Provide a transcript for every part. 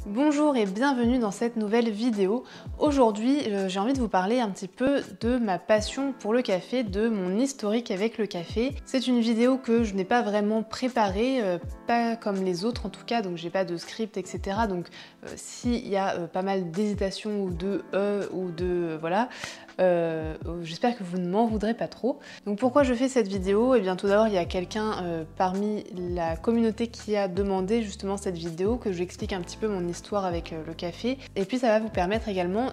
Bonjour et bienvenue dans cette nouvelle vidéo. Aujourd'hui, j'ai envie de vous parler un petit peu de ma passion pour le café, de mon historique avec le café. C'est une vidéo que je n'ai pas vraiment préparée, pas comme les autres en tout cas, donc j'ai pas de script, etc. Donc s'il y a pas mal d'hésitations ou de ou de voilà, j'espère que vous ne m'en voudrez pas trop. Donc pourquoi je fais cette vidéo? Eh bien tout d'abord, il y a quelqu'un parmi la communauté qui a demandé justement cette vidéo, que j'explique un petit peu mon histoire avec le café. Et puis ça va vous permettre également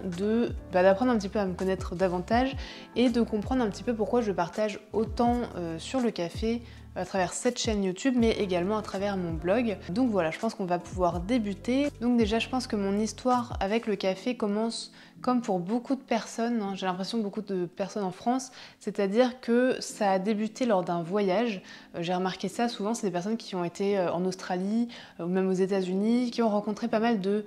d'apprendre un petit peu à me connaître davantage et de comprendre un petit peu pourquoi je partage autant sur le café à travers cette chaîne YouTube, mais également à travers mon blog. Donc voilà, je pense qu'on va pouvoir débuter. Donc déjà, je pense que mon histoire avec le café commence comme pour beaucoup de personnes, hein, j'ai l'impression beaucoup de personnes en France, c'est-à-dire que ça a débuté lors d'un voyage. J'ai remarqué ça souvent, c'est des personnes qui ont été en Australie ou même aux États-Unis, qui ont rencontré pas mal de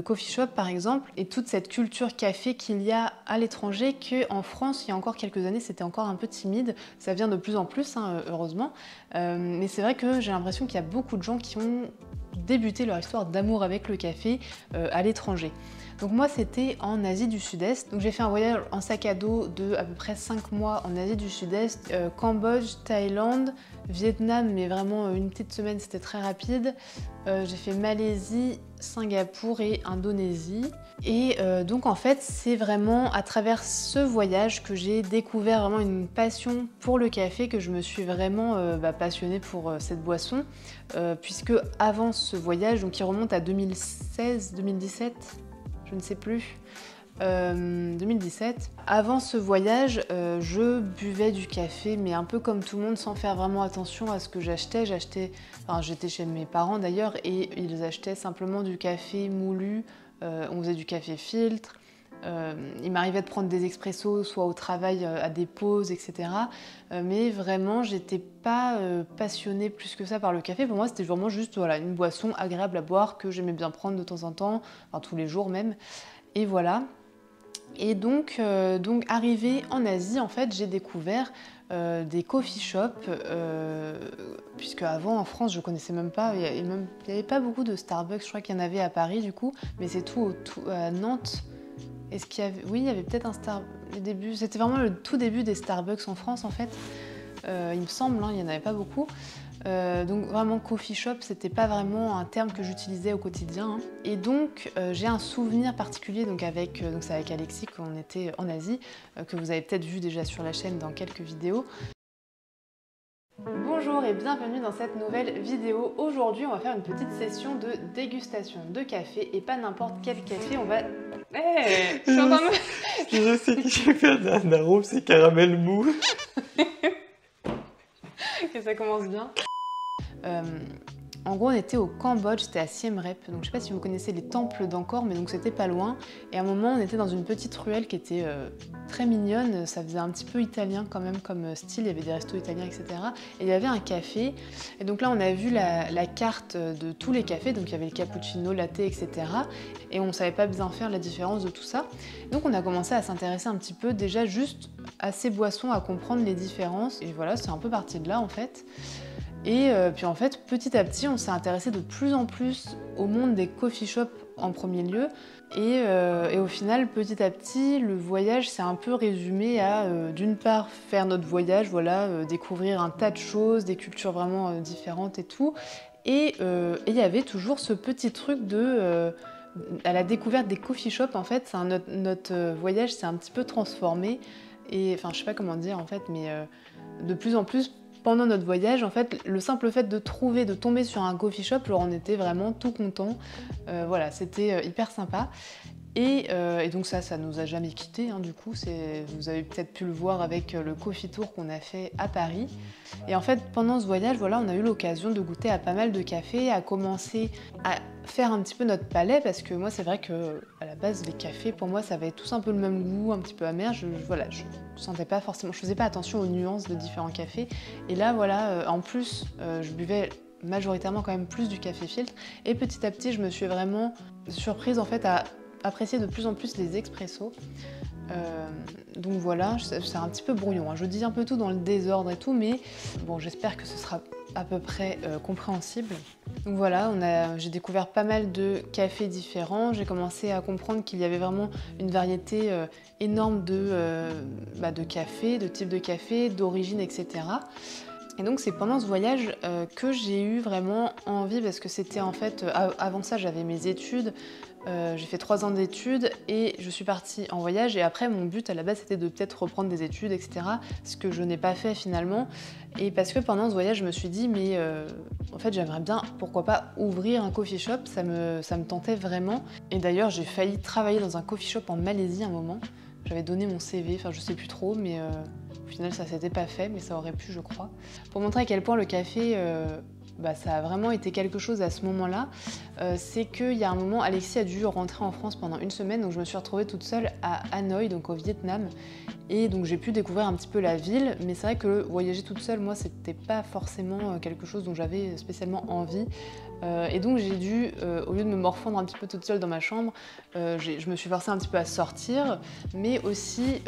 coffee shop par exemple, et toute cette culture café qu'il y a à l'étranger, qu'en France, il y a encore quelques années, c'était encore un peu timide. Ça vient de plus en plus, hein, heureusement. Mais c'est vrai que j'ai l'impression qu'il y a beaucoup de gens qui ont débuté leur histoire d'amour avec le café à l'étranger. Donc moi c'était en Asie du Sud-Est, donc j'ai fait un voyage en sac à dos de à peu près 5 mois en Asie du Sud-Est, Cambodge, Thaïlande, Vietnam, mais vraiment une petite semaine, c'était très rapide. J'ai fait Malaisie, Singapour et Indonésie. Et donc en fait c'est vraiment à travers ce voyage que j'ai découvert vraiment une passion pour le café, que je me suis vraiment passionnée pour cette boisson, puisque avant ce voyage, donc qui remonte à 2016-2017, je ne sais plus, 2017. Avant ce voyage, je buvais du café, mais un peu comme tout le monde, sans faire vraiment attention à ce que j'achetais. J'étais chez mes parents d'ailleurs, et ils achetaient simplement du café moulu. On faisait du café filtre. Il m'arrivait de prendre des expressos, soit au travail, à des pauses, etc. Mais vraiment, j'étais pas passionnée plus que ça par le café. Pour moi, c'était vraiment juste voilà, une boisson agréable à boire que j'aimais bien prendre de temps en temps, enfin tous les jours même. Et voilà. Et donc arrivée en Asie, en fait, j'ai découvert des coffee shops, puisque avant en France, je connaissais même pas. Il n'y avait pas beaucoup de Starbucks. Je crois qu'il y en avait à Paris du coup, mais c'est tout à Nantes. Est-ce qu'il y avait... Oui, il y avait peut-être un Starbucks. C'était vraiment le tout début des Starbucks en France en fait. Il me semble, hein, il n'y en avait pas beaucoup. Donc vraiment coffee shop, c'était pas vraiment un terme que j'utilisais au quotidien. Hein. Et donc j'ai un souvenir particulier donc c'est avec Alexis qu'on était en Asie, que vous avez peut-être vu déjà sur la chaîne dans quelques vidéos. Bonjour et bienvenue dans cette nouvelle vidéo. Aujourd'hui on va faire une petite session de dégustation de café, et pas n'importe quel café, on va... Hey, je suis en train de... Je sais que je vais faire un arôme, c'est caramel mou. Que ça commence bien. En gros, on était au Cambodge, c'était à Siem Reap. Donc je sais pas si vous connaissez les temples d'Angkor, mais donc c'était pas loin. Et à un moment, on était dans une petite ruelle qui était très mignonne. Ça faisait un petit peu italien quand même comme style. Il y avait des restos italiens, etc. Et il y avait un café. Et donc là, on a vu la carte de tous les cafés. Donc il y avait le cappuccino, latte, etc. Et on savait pas bien faire la différence de tout ça. Donc on a commencé à s'intéresser un petit peu déjà juste à ces boissons, à comprendre les différences. Et voilà, c'est un peu parti de là en fait. Et puis en fait, petit à petit, on s'est intéressé de plus en plus au monde des coffee shops en premier lieu. Et au final, petit à petit, le voyage s'est un peu résumé à, d'une part, faire notre voyage, voilà, découvrir un tas de choses, des cultures vraiment différentes et tout. Et il y avait toujours ce petit truc à la découverte des coffee shops, en fait, notre voyage s'est un petit peu transformé. Et enfin, je sais pas comment dire en fait, mais de plus en plus, pendant notre voyage, en fait, le simple fait de tomber sur un coffee shop, alors on était vraiment tout contents. Voilà, c'était hyper sympa. Et donc ça nous a jamais quittés, hein, du coup, vous avez peut-être pu le voir avec le coffee tour qu'on a fait à Paris. Et en fait, pendant ce voyage, voilà, on a eu l'occasion de goûter à pas mal de cafés, à commencer à faire un petit peu notre palais, parce que moi, c'est vrai que à la base, les cafés, pour moi, ça avait tous un peu le même goût, un petit peu amer. Voilà, je sentais pas forcément, je faisais pas attention aux nuances de différents cafés. Et là, voilà, en plus, je buvais majoritairement quand même plus du café filtre. Et petit à petit, je me suis vraiment surprise en fait à apprécier de plus en plus les expressos. Donc voilà, c'est un petit peu brouillon, hein. Je dis un peu tout dans le désordre et tout, mais bon, j'espère que ce sera à peu près compréhensible. Donc voilà, j'ai découvert pas mal de cafés différents. J'ai commencé à comprendre qu'il y avait vraiment une variété énorme de cafés, de types de café, d'origine, etc. Et donc c'est pendant ce voyage que j'ai eu vraiment envie, parce que c'était en fait, avant ça j'avais mes études, j'ai fait 3 ans d'études et je suis partie en voyage, et après mon but à la base c'était de peut-être reprendre des études, etc. Ce que je n'ai pas fait finalement, et parce que pendant ce voyage je me suis dit mais en fait j'aimerais bien, pourquoi pas, ouvrir un coffee shop, ça me tentait vraiment. Et d'ailleurs j'ai failli travailler dans un coffee shop en Malaisie un moment, j'avais donné mon CV, enfin je sais plus trop, mais au final ça s'était pas fait, mais ça aurait pu je crois. Pour montrer à quel point le café ça a vraiment été quelque chose à ce moment-là, c'est qu'il y a un moment, Alexis a dû rentrer en France pendant une semaine, donc je me suis retrouvée toute seule à Hanoï, donc au Vietnam, et donc j'ai pu découvrir un petit peu la ville, mais c'est vrai que voyager toute seule, moi, c'était pas forcément quelque chose dont j'avais spécialement envie. Et donc j'ai dû, au lieu de me morfondre un petit peu toute seule dans ma chambre, je me suis forcée un petit peu à sortir, mais aussi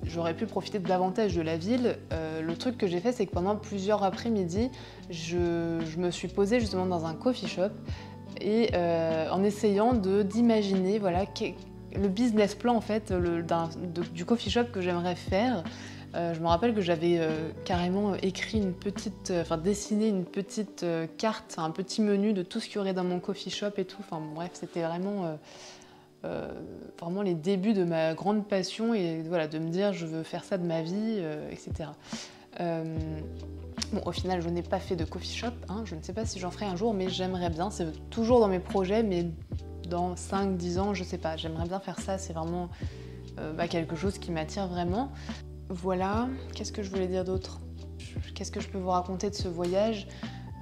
j'aurais pu profiter davantage de la ville. Le truc que j'ai fait, c'est que pendant plusieurs après-midi, je me suis posée justement dans un coffee shop, et en essayant d'imaginer voilà, le business plan en fait, du coffee shop que j'aimerais faire. Je me rappelle que j'avais carrément écrit dessiné une petite carte, un petit menu de tout ce qu'il y aurait dans mon coffee shop et tout. Enfin bref, c'était vraiment les débuts de ma grande passion, et voilà, de me dire je veux faire ça de ma vie, etc. Bon, au final, je n'ai pas fait de coffee shop, hein, je ne sais pas si j'en ferai un jour, mais j'aimerais bien, c'est toujours dans mes projets, mais dans 5-10 ans, je sais pas, j'aimerais bien faire ça, c'est vraiment quelque chose qui m'attire vraiment. Voilà, qu'est-ce que je voulais dire d'autre? Qu'est-ce que je peux vous raconter de ce voyage?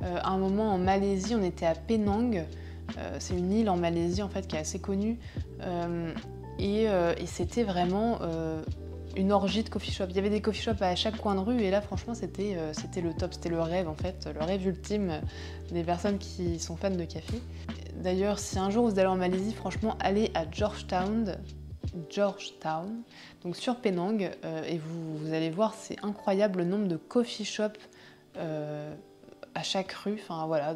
À un moment en Malaisie, on était à Penang, c'est une île en Malaisie en fait qui est assez connue, et c'était vraiment une orgie de coffee shop. Il y avait des coffee shops à chaque coin de rue, et là franchement c'était le top, c'était le rêve en fait, le rêve ultime des personnes qui sont fans de café. D'ailleurs, si un jour vous allez en Malaisie, franchement allez à Georgetown, donc sur Penang, et vous allez voir, c'est incroyable le nombre de coffee shops à chaque rue. Enfin voilà,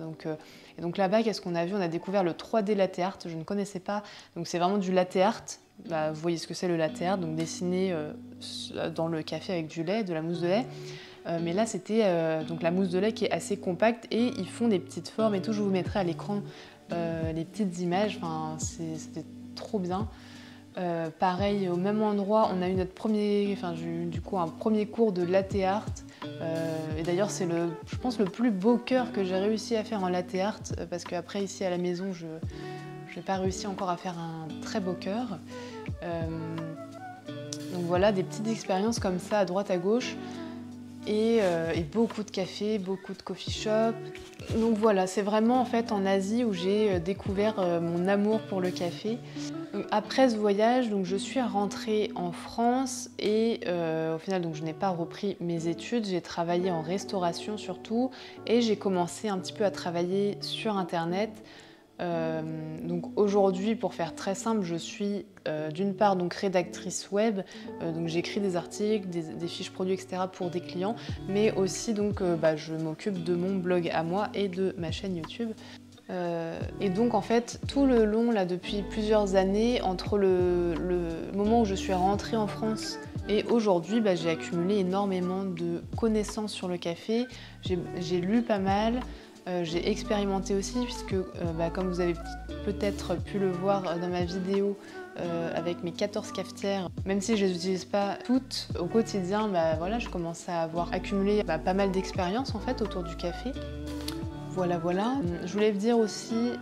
et donc là-bas, qu'est-ce qu'on a vu? On a découvert le 3D latte art, je ne connaissais pas, donc c'est vraiment du latte art. Vous voyez ce que c'est le latte art, donc dessiné dans le café avec du lait, de la mousse de lait. Mais là c'était donc la mousse de lait qui est assez compacte, et ils font des petites formes et tout. Je vous mettrai à l'écran les petites images, enfin, c'était trop bien. Pareil, au même endroit, on a eu un premier cours de latte art. Et d'ailleurs, c'est je pense le plus beau cœur que j'ai réussi à faire en latte art, parce qu'après, ici à la maison, je n'ai pas réussi encore à faire un très beau cœur. Donc voilà, des petites expériences comme ça à droite à gauche. Et beaucoup de cafés, beaucoup de coffee shop. Donc voilà, c'est vraiment en fait en Asie où j'ai découvert mon amour pour le café. Donc, après ce voyage, donc, je suis rentrée en France, et au final donc, je n'ai pas repris mes études, j'ai travaillé en restauration surtout, et j'ai commencé un petit peu à travailler sur internet. Donc aujourd'hui, pour faire très simple, je suis d'une part donc rédactrice web, donc j'écris des articles, des fiches produits, etc. pour des clients, mais aussi donc je m'occupe de mon blog à moi et de ma chaîne YouTube. Et donc en fait tout le long là depuis plusieurs années, entre le moment où je suis rentrée en France et aujourd'hui, j'ai accumulé énormément de connaissances sur le café, j'ai lu pas mal. J'ai expérimenté aussi, puisque comme vous avez peut-être pu le voir dans ma vidéo avec mes 14 cafetières, même si je ne les utilise pas toutes au quotidien, voilà, je commence à avoir accumulé pas mal d'expérience en fait autour du café. Voilà. Je voulais vous dire aussi,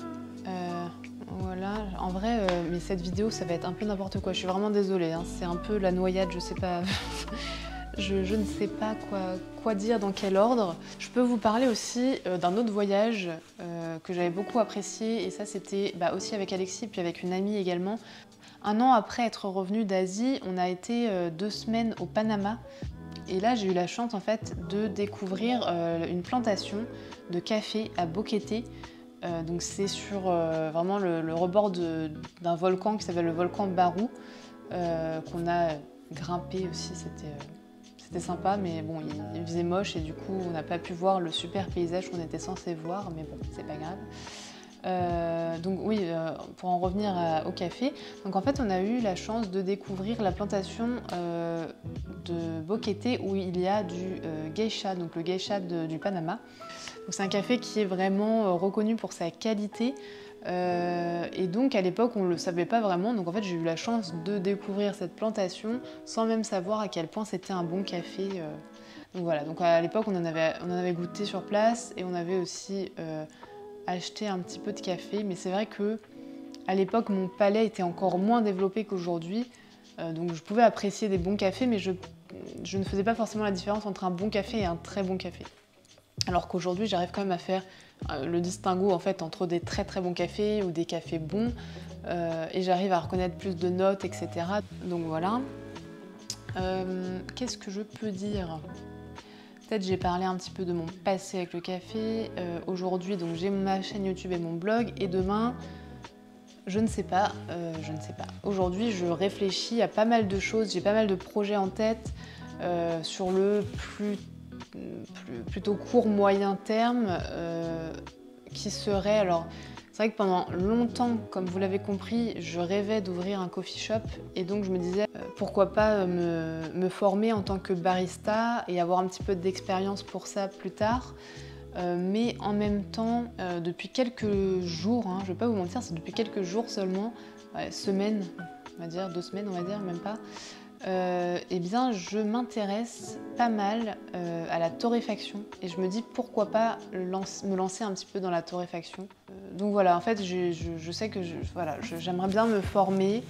voilà, en vrai, mais cette vidéo ça va être un peu n'importe quoi, je suis vraiment désolée, hein, c'est un peu la noyade, je sais pas. Je ne sais pas quoi dire, dans quel ordre. Je peux vous parler aussi d'un autre voyage que j'avais beaucoup apprécié, et ça c'était aussi avec Alexis, puis avec une amie également. Un an après être revenue d'Asie, on a été 2 semaines au Panama, et là j'ai eu la chance en fait de découvrir une plantation de café à Boquete. Donc c'est sur vraiment le rebord d'un volcan qui s'appelle le volcan Baru, qu'on a grimpé aussi, c'était c'était sympa, mais bon, il faisait moche et du coup, on n'a pas pu voir le super paysage qu'on était censé voir, mais bon, c'est pas grave. Donc oui, pour en revenir au café, donc en fait on a eu la chance de découvrir la plantation de Boquete où il y a du geisha, donc le geisha du Panama. C'est un café qui est vraiment reconnu pour sa qualité et donc à l'époque on ne le savait pas vraiment, donc en fait j'ai eu la chance de découvrir cette plantation sans même savoir à quel point c'était un bon café. Donc voilà, donc à l'époque on en avait goûté sur place et on avait aussi acheté un petit peu de café, mais c'est vrai que à l'époque mon palais était encore moins développé qu'aujourd'hui, donc je pouvais apprécier des bons cafés, mais je ne faisais pas forcément la différence entre un bon café et un très bon café. Alors qu'aujourd'hui j'arrive quand même à faire le distinguo en fait entre des très très bons cafés ou des cafés bons, et j'arrive à reconnaître plus de notes, etc. Donc voilà. Qu'est-ce que je peux dire ? Peut-être j'ai parlé un petit peu de mon passé avec le café. Aujourd'hui, donc j'ai ma chaîne YouTube et mon blog. Et demain, je ne sais pas. Aujourd'hui, je réfléchis à pas mal de choses. J'ai pas mal de projets en tête sur le plutôt court moyen terme qui serait... Alors, c'est vrai que pendant longtemps, comme vous l'avez compris, je rêvais d'ouvrir un coffee shop et donc je me disais pourquoi pas me former en tant que barista et avoir un petit peu d'expérience pour ça plus tard. Mais en même temps, depuis quelques jours, je ne vais pas vous mentir, c'est depuis quelques jours seulement, semaines, on va dire, 2 semaines, on va dire, même pas, eh bien je m'intéresse pas mal à la torréfaction et je me dis pourquoi pas me lancer un petit peu dans la torréfaction. Donc voilà, en fait je sais que j'aimerais bien me former,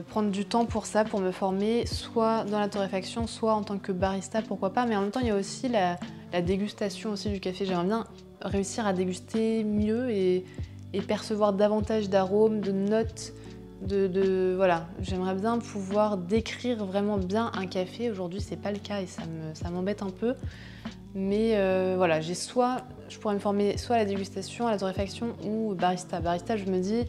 prendre du temps pour ça, pour me former soit dans la torréfaction, soit en tant que barista, pourquoi pas, mais en même temps il y a aussi la dégustation aussi du café. J'aimerais bien réussir à déguster mieux et percevoir davantage d'arômes, de notes. Voilà, j'aimerais bien pouvoir décrire vraiment bien un café. Aujourd'hui, c'est pas le cas et ça m'embête un peu. Mais voilà, je pourrais me former soit à la dégustation, à la torréfaction ou barista. Barista, je me dis,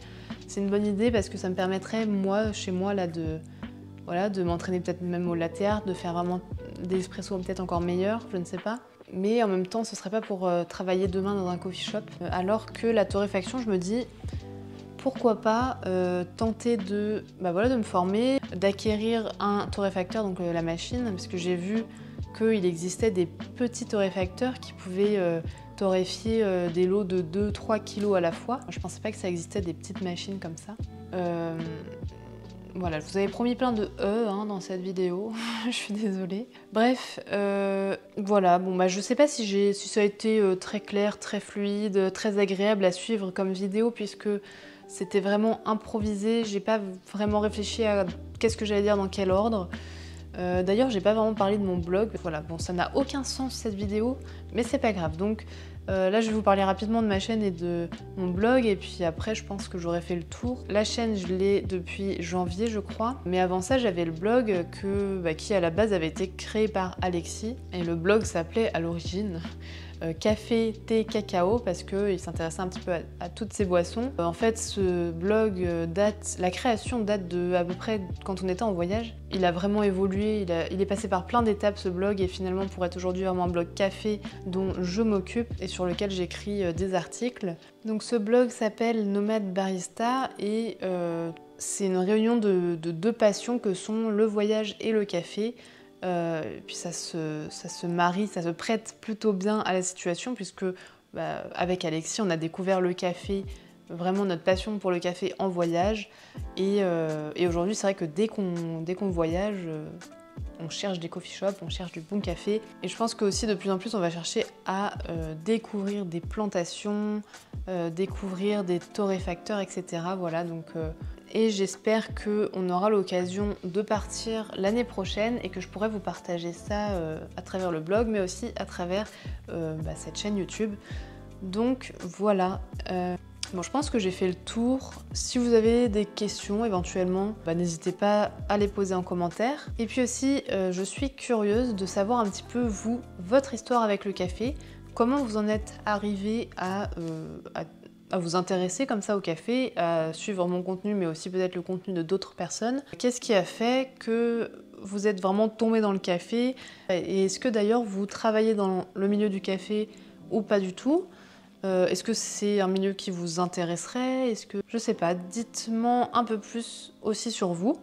c'est une bonne idée parce que ça me permettrait, moi, chez moi, là, de m'entraîner peut-être même au latte art, de faire vraiment des espressos peut-être encore meilleurs, je ne sais pas. Mais en même temps, ce serait pas pour travailler demain dans un coffee shop. Alors que la torréfaction, je me dis, pourquoi pas tenter de me former, d'acquérir un torréfacteur, donc la machine, parce que j'ai vu qu'il existait des petits torréfacteurs qui pouvaient torréfier des lots de 2-3 kilos à la fois. Je pensais pas que ça existait des petites machines comme ça. Voilà, je vous avais promis plein de dans cette vidéo, je suis désolée. Bref, voilà, je sais pas si ça a été très clair, très fluide, très agréable à suivre comme vidéo puisque c'était vraiment improvisé, j'ai pas vraiment réfléchi à qu'est-ce que j'allais dire dans quel ordre. D'ailleurs, j'ai pas vraiment parlé de mon blog. Voilà, bon, ça n'a aucun sens cette vidéo, mais c'est pas grave. Donc là, je vais vous parler rapidement de ma chaîne et de mon blog, et puis après, je pense que j'aurai fait le tour. La chaîne, je l'ai depuis janvier, je crois, mais avant ça, j'avais le blog qui à la base avait été créé par Alexis, et le blog s'appelait à l'origine Café, thé, cacao, parce qu'il s'intéressait un petit peu à toutes ces boissons. En fait, ce blog la création date de à peu près quand on était en voyage. Il a vraiment évolué, il est passé par plein d'étapes ce blog et finalement pour être aujourd'hui vraiment un blog café dont je m'occupe et sur lequel j'écris des articles. Donc ce blog s'appelle Nomade Barista et c'est une réunion de 2 passions que sont le voyage et le café. Et puis ça se marie, ça se prête plutôt bien à la situation puisque avec Alexis on a découvert le café, vraiment notre passion pour le café en voyage et aujourd'hui c'est vrai que dès qu'on voyage on cherche des coffee shops, on cherche du bon café et je pense que aussi de plus en plus on va chercher à découvrir des plantations, découvrir des torréfacteurs, etc. Voilà donc et j'espère qu'on aura l'occasion de partir l'année prochaine et que je pourrai vous partager ça à travers le blog mais aussi à travers cette chaîne YouTube. Donc voilà. Bon, je pense que j'ai fait le tour. Si vous avez des questions éventuellement, n'hésitez pas à les poser en commentaire. Et puis aussi, je suis curieuse de savoir un petit peu votre histoire avec le café. Comment vous en êtes arrivé à à vous intéresser comme ça au café, à suivre mon contenu, mais aussi peut-être le contenu de d'autres personnes. Qu'est-ce qui a fait que vous êtes vraiment tombé dans le café? Et est-ce que d'ailleurs vous travaillez dans le milieu du café ou pas du tout? Est-ce que c'est un milieu qui vous intéresserait? Est-ce que... Je sais pas, dites-moi un peu plus aussi sur vous,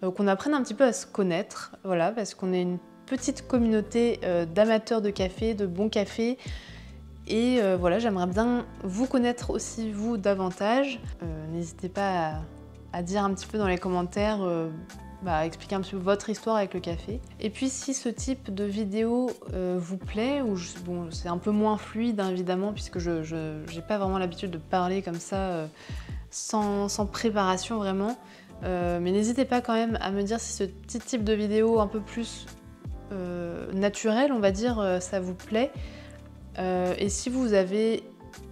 qu'on apprenne un petit peu à se connaître, voilà, parce qu'on est une petite communauté d'amateurs de café, de bon café, et voilà, j'aimerais bien vous connaître aussi vous davantage. N'hésitez pas à dire un petit peu dans les commentaires, expliquer un petit peu votre histoire avec le café. Et puis si ce type de vidéo vous plaît, ou bon, c'est un peu moins fluide hein, évidemment, puisque je n'ai pas vraiment l'habitude de parler comme ça sans préparation vraiment, mais n'hésitez pas quand même à me dire si ce petit type de vidéo un peu plus naturel, on va dire, ça vous plaît. Et si vous avez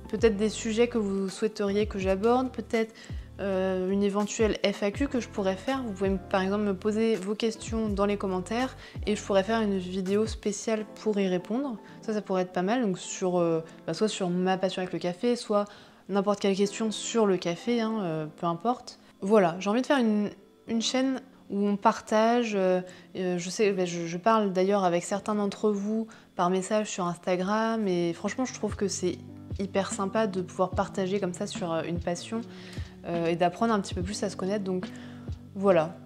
peut-être des sujets que vous souhaiteriez que j'aborde, peut-être une éventuelle FAQ que je pourrais faire, vous pouvez par exemple me poser vos questions dans les commentaires et je pourrais faire une vidéo spéciale pour y répondre. Ça pourrait être pas mal, donc sur, soit sur ma passion avec le café, soit n'importe quelle question sur le café, hein, peu importe. Voilà, j'ai envie de faire une chaîne où on partage, je sais, je parle d'ailleurs avec certains d'entre vous par message sur Instagram et franchement je trouve que c'est hyper sympa de pouvoir partager comme ça sur une passion et d'apprendre un petit peu plus à se connaître, donc voilà.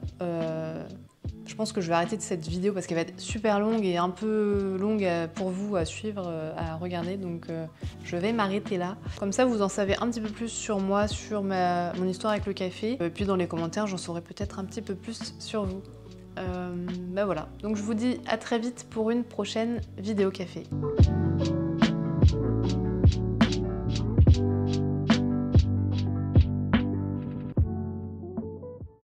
Je pense que je vais arrêter de cette vidéo parce qu'elle va être super longue et un peu longue pour vous à suivre, à regarder, donc je vais m'arrêter là. Comme ça vous en savez un petit peu plus sur moi, sur mon histoire avec le café, et puis dans les commentaires j'en saurai peut-être un petit peu plus sur vous. Voilà, donc je vous dis à très vite pour une prochaine vidéo café.